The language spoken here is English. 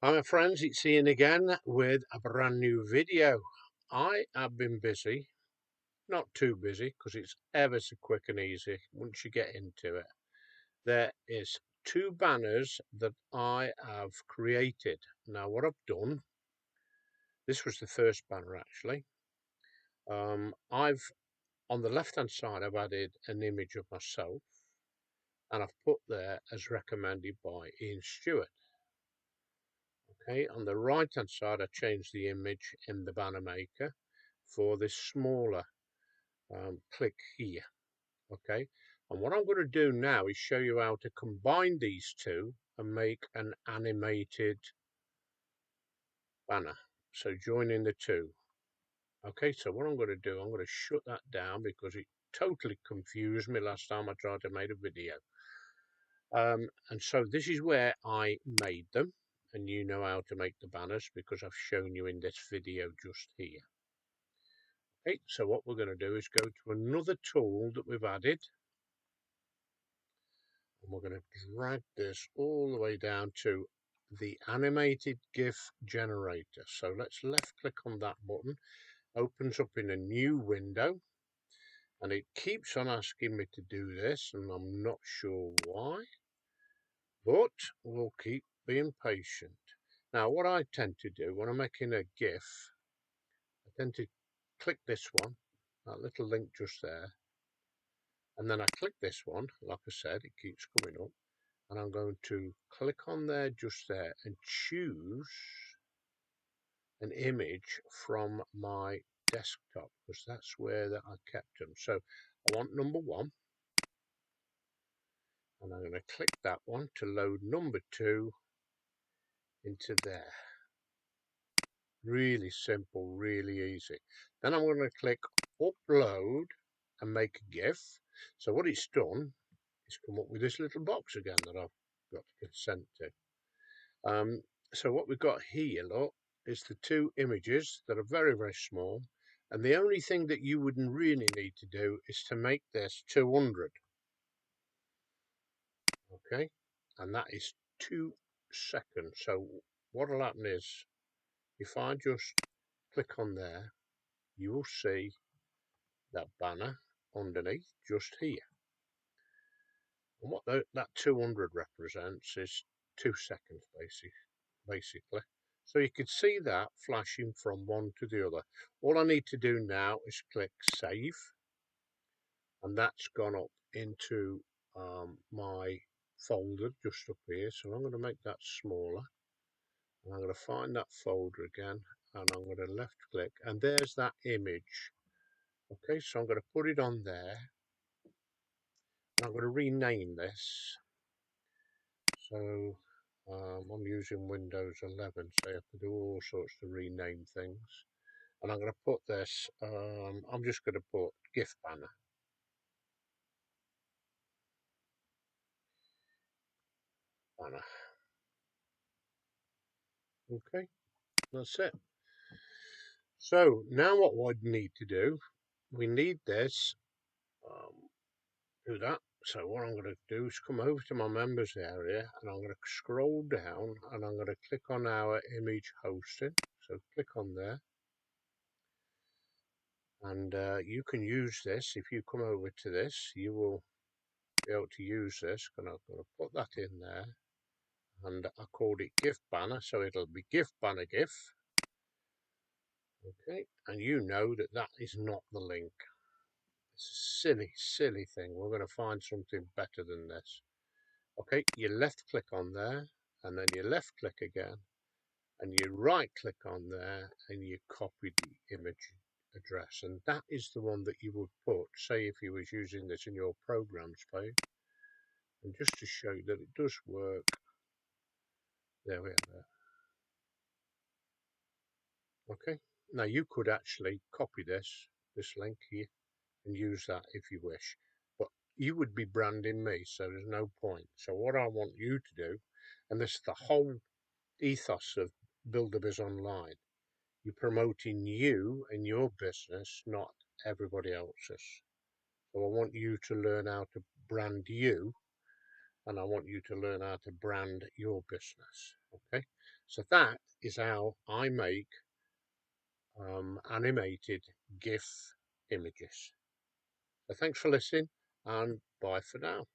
Hi my friends, it's Ian again with a brand new video. I have been busy, not too busy because it's ever so quick and easy once you get into it. There is two banners that I have created. Now what I've done, this was the first banner actually. I've on the left hand side I've added an image of myself and I've put there as recommended by Ian Stewart. Okay, on the right hand side I changed the image in the banner maker for this smaller click here. Okay, and what I'm going to do now is show you how to combine these two and make an animated banner, so joining the two. Okay, so what I'm going to do, I'm going to shut that down because it totally confused me last time I tried to make a video. And so this is where I made them, and you know how to make the banners because I've shown you in this video just here. Okay, so what we're going to do is go to another tool that we've added, and we're going to drag this all the way down to the animated Gif Generator. So let's left click on that button, opens up in a new window, and it keeps on asking me to do this, and I'm not sure why, but we'll keep being patient. Now what I tend to do when I'm making a GIF, I tend to click this one, that little link just there, and then I click this one. Like I said, it keeps coming up, and I'm going to click on there just there and choose an image from my desktop because that's where that I kept them. So I want number 1, and I'm going to click that one to load number 2 into there. Really simple, really easy. Then I'm going to click upload and make a GIF. So what it's done is come up with this little box again that I've got to consent to. So what we've got here, look, is the two images that are very, very small. And the only thing that you wouldn't really need to do is to make this 200. Okay, and that is 2 seconds. So what will happen is, if I just click on there, you will see that banner underneath just here. And what that 200 represents is 2 seconds basically. So you can see that flashing from one to the other. All I need to do now is click save, and that's gone up into my folder just up here. So I'm going to make that smaller, and I'm going to find that folder again, and I'm going to left click, and there's that image. Okay, so I'm going to put it on there, and I'm going to rename this. So I'm using Windows 11, so you have to do all sorts to rename things. And I'm going to put this, I'm just going to put Gif Banner. Okay, that's it. So now what we'd need to do, we need this, do that. So what I'm going to do is come over to my members area, and I'm going to scroll down, and I'm going to click on our image hosting. So click on there. And you can use this. If you come over to this, you will be able to use this. I'm going to put that in there, and I called it Gif Banner, so it'll be Gif Banner GIF. Okay, and you know that that is not the link. It's a silly thing. We're going to find something better than this. Okay, you left click on there, and then you left click again, and you right click on there, and you copy the image address, and that is the one that you would put, say if you was using this in your programs page. And just to show you that it does work, there we are there. Okay, now you could actually copy this link here and use that if you wish, but you would be branding me, so there's no point. So what I want you to do, and this is the whole ethos of Buildabizonline, you're promoting you and your business, not everybody else's. So I want you to learn how to brand you and I want you to learn how to brand your business. Okay, so that is how I make animated GIF images. So thanks for listening, and bye for now.